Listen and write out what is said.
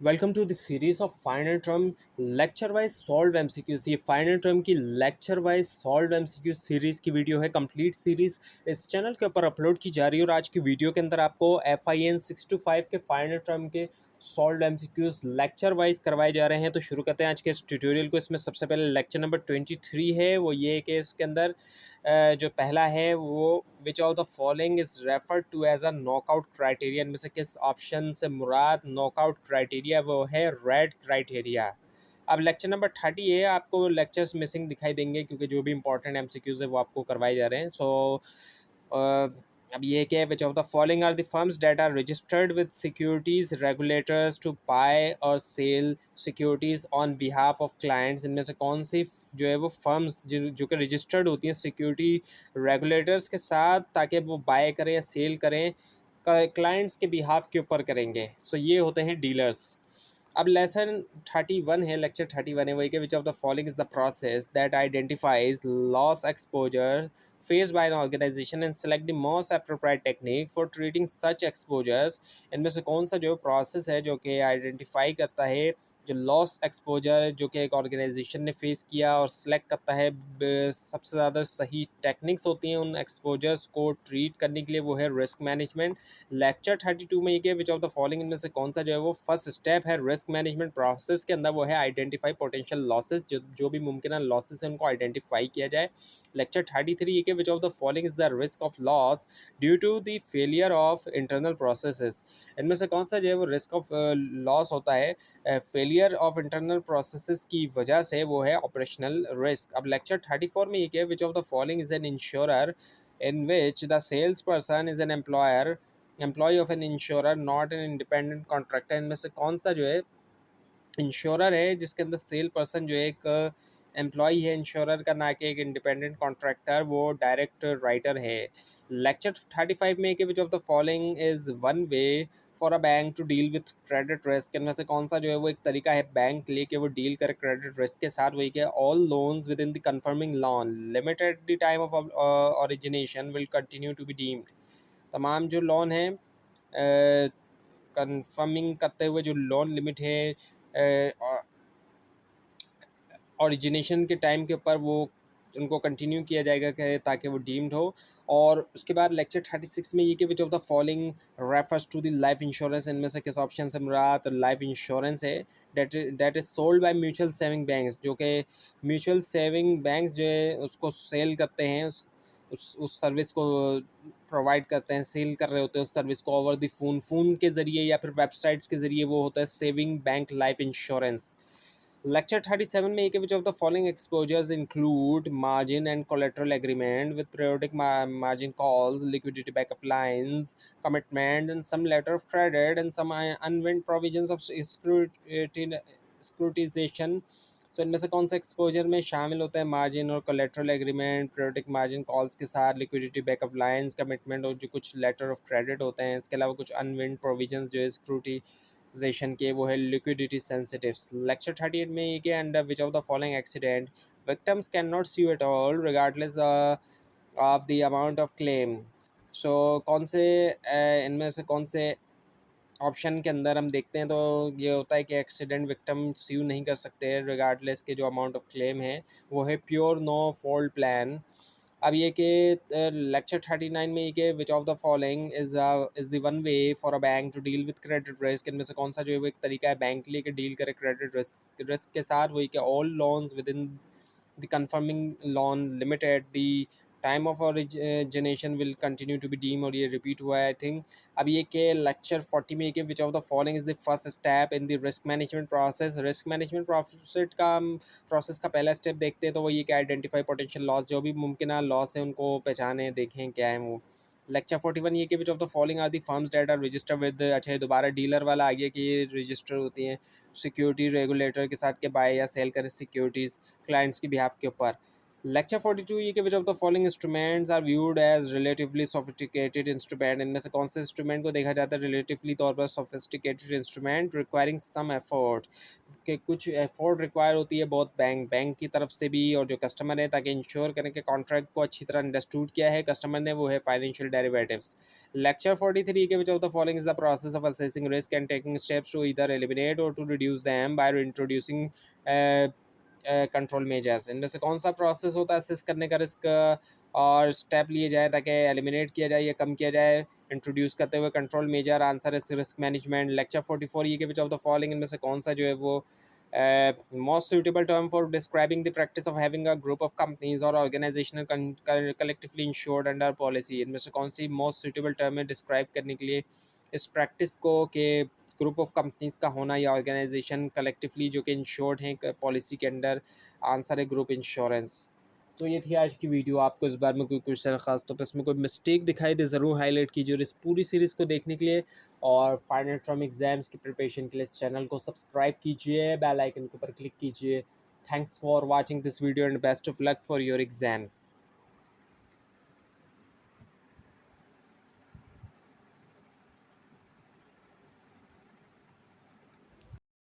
Welcome to the series of final term lecture wise solve MCQs. ये final term की lecture wise solve MCQ series की video है। Complete series इस channel के ऊपर upload की जा रही है और आज की वीडियो के अंदर आपको FIN 6 to 5 के फाइनल टर्म के सॉल्व एमसीक्यूज लेक्चर वाइज करवाए जा रहे हैं। तो शुरू करते हैं आज के इस ट्यूटोरियल को। इसमें सबसे पहले लेक्चर नंबर 23 है, वो ये कि इसके अंदर जो पहला है वो which of the following is referred to as a knockout criteria. इनमें से किस ऑप्शन से मुराद नॉकआउट क्राइटेरिया वो है रेड क्राइटेरिया। अब लेक्चर नंबर 30 है, आपको लेक्चर्स मिसिंग दिखाई देंगे क्योंकि जो भी इंपॉर्टेंट MCQs है वो आपको करवाए जा रहे हैं। अब ये क्या है, which of the following are the firms that are registered with securities regulators to buy or sell securities on behalf of clients. इनमें से कौन सी जो है वो फर्म्स जो कि रजिस्टर्ड होती हैं सिक्योरिटी रेगुलेटर्स के साथ ताकि वो बाय करें या सेल करें क्लाइंट्स के बिहाफ के ऊपर करेंगे। सो ये होते हैं डीलर्स। अब लेसन 31 है, लेक्चर 31 है वही के which of the following is the process that identifies loss exposure faced by an organization and select the most appropriate technique for treating such exposures। इनमें से कौन सा जो प्रोसेस है जो कि आइडेंटिफाई करता है जो लॉस एक्सपोजर जो कि एक ऑर्गेनाइजेशन ने फेस किया और सिलेक्ट करता है सबसे ज़्यादा सही टेक्निक्स होती हैं उन एक्सपोजर्स को ट्रीट करने के लिए, वो है रिस्क मैनेजमेंट। लेक्चर 32 में ये कि विच ऑफ द फॉलोइंग इनमें से कौन सा जो है वो फर्स्ट स्टेप है रिस्क मैनेजमेंट प्रोसेस के अंदर, वो है आइडेंटिफाई पोटेंशियल लॉसेस। जो भी मुमकिन लॉसेस हैं उनको आइडेंटिफाई किया जाए। लेक्चर 33 ये कि which of the following is the risk of loss due to the failure of internal processes. इनमें से कौन सा जो है वो रिस्क ऑफ लॉस होता है फेलियर ऑफ इंटरनल प्रोसेसेस की वजह से, वो है ऑपरेशनल रिस्क। अब लेक्चर 34 में ये कि which of the following is an insurer in which the salesperson is an employee of an insurer not an independent contractor। इनमें से कौन सा जो है इंश्योरर है जिसके अंदर सेल पर्सन जो है एक एम्प्लॉई है इंश्योरर का, ना कि एक इंडिपेंडेंट कॉन्ट्रैक्टर, वो डायरेक्ट राइटर है। लेक्चर 35 में कि which of the following is one way for a bank to deal with credit risk. इनमें से कौन सा जो है वो एक तरीका है बैंक के लिए कि वो डील करे क्रेडिट रिस्क के साथ, वही कि all loans within the conforming loan limited the time of origination will continue to be deemed. तमाम जो लोन है कन्फर्मिंग करते हुए जो लोन लिमिट है ओरिजिनेशन के टाइम के ऊपर वो उनको कंटिन्यू किया जाएगा कि ताकि वो डीम्ड हो। और उसके बाद लेक्चर 36 में ये कि which of the following refers to the life insurance. इनमें से किस ऑप्शन से मुराद लाइफ इंश्योरेंस है that is sold by mutual saving banks, जो कि म्यूचुअल सेविंग बैंक्स जो है उसको सेल करते हैं, उस सर्विस को प्रोवाइड करते हैं, सेल कर रहे होते हैं उस सर्विस को ओवर द फ़ोन के ज़रिए या फिर वेबसाइट्स के ज़रिए। वो होता है saving bank life insurance. Lecture 37 में एक which of the following exposures include margin and collateral agreement with periodic margin calls liquidity backup lines commitment and some letter of credit and some unwanted provisions of securitization. तो इनमें से कौन सा exposure में शामिल होता है मार्जिन और collateral agreement periodic margin calls के साथ, लिक्विडिटी बैकअप लाइंस कमिटमेंट और जो कुछ लेटर ऑफ क्रेडिट होते हैं। इसके अलावा कुछ अनवेंट प्रोविजंस जो है सिक्योरिटाइजेशन के, वो है लिक्विडिटी सेंसिटिव्स। लेक्चर 38 में ये कि under which of the following accident victims can not sue at all regardless of the amount of claim. So कौन से इनमें से कौन से ऑप्शन के अंदर हम देखते हैं तो ये होता है कि एक्सीडेंट विक्टिम स्यू नहीं कर सकते रिगार्डलेस के जो अमाउंट ऑफ क्लेम है, वो है प्योर नो फॉल्ट प्लान। अब ये कि लेक्चर 39 में ये कि which of the following is the one way for a bank to deal with credit risk. इनमें से कौन सा जो है वो एक तरीका है बैंक के लिए कि डील करे क्रेडिट रिस्क के साथ, वही कि all loans with in the confirming loan limit at the time of origination will continue to be deemed, और ये रिपीट हुआ है आई थिंक। अब ये के लेक्चर 40 में ये कि which of the following is the first step in the risk management process. Risk management process का पहला स्टेप देखते हैं तो वो ये कि आइडेंटिफाई पोटेंशियल लॉस, जो भी मुमकिन लॉस है उनको पहचाने, देखें क्या है वो। लेक्चर 41 ये कि which of the following are the firms that are register with, अच्छा दोबारा डीलर वाला आ गया कि ये रजिस्टर होती हैं सिक्योरिटी रेगुलेटर के साथ के बाय या सेल करें सिक्योरिटीज़ क्लाइंट्स की बिहाफ के ऊपर। लेक्चर 42 ये कि which of the following instruments are viewed as relatively sophisticated instrument. इनमें से कौन से इंस्ट्रूमेंट को देखा जाता है रिलेटिवली तौर पर sophisticated instrument requiring some effort. के कुछ एफर्ट रिक्वायर होती है बहुत बैंक की तरफ से भी और जो कस्टमर है, ताकि इंश्योर करें कि कॉन्ट्रैक्ट को अच्छी तरह अंडरस्टूड किया है कस्टमर ने, वो है फाइनेंशियल डेरिवेटिव्स। लेक्चर 43 के which of the following is the process of assessing risk and taking steps to either eliminate or to reduce them by introducing control measures. इनमें से कौन सा प्रोसेस होता है असेस करने का रिस्क और स्टेप लिए जाए ताकि एलिमिनेट किया जाए या कम किया जाए इंट्रोड्यूस करते हुए control measure? Answer is risk management. Lecture 44 ये के विच ऑफ द फॉलोइंग इनमें से कौन सा जो है वो most suitable term for describing the practice of having a group of companies or organization collectively insured under policy? इनमें से कौन सी मोस्ट सुटेबल टर्म है डिस्क्राइब करने के लिए इस प्रैक्टिस को कि ग्रुप ऑफ कंपनीज का होना या ऑर्गेनाइजेशन कलेक्टिवली जो कि इंश्योर्ड हैं पॉलिसी के अंडर? आंसर है ग्रुप इंश्योरेंस। तो ये थी आज की वीडियो। आपको इस बार में कोई क्वेश्चन ख़ास तो इसमें कोई मिस्टेक दिखाई दे ज़रूर हाईलाइट कीजिए। और इस पूरी सीरीज़ को देखने के लिए और फाइनल टर्म एग्ज़ाम्स की प्रिपरेशन के लिए इस चैनल को सब्सक्राइब कीजिए, बेल आइकन के ऊपर क्लिक कीजिए। Thanks for watching this video and best of luck for your exams.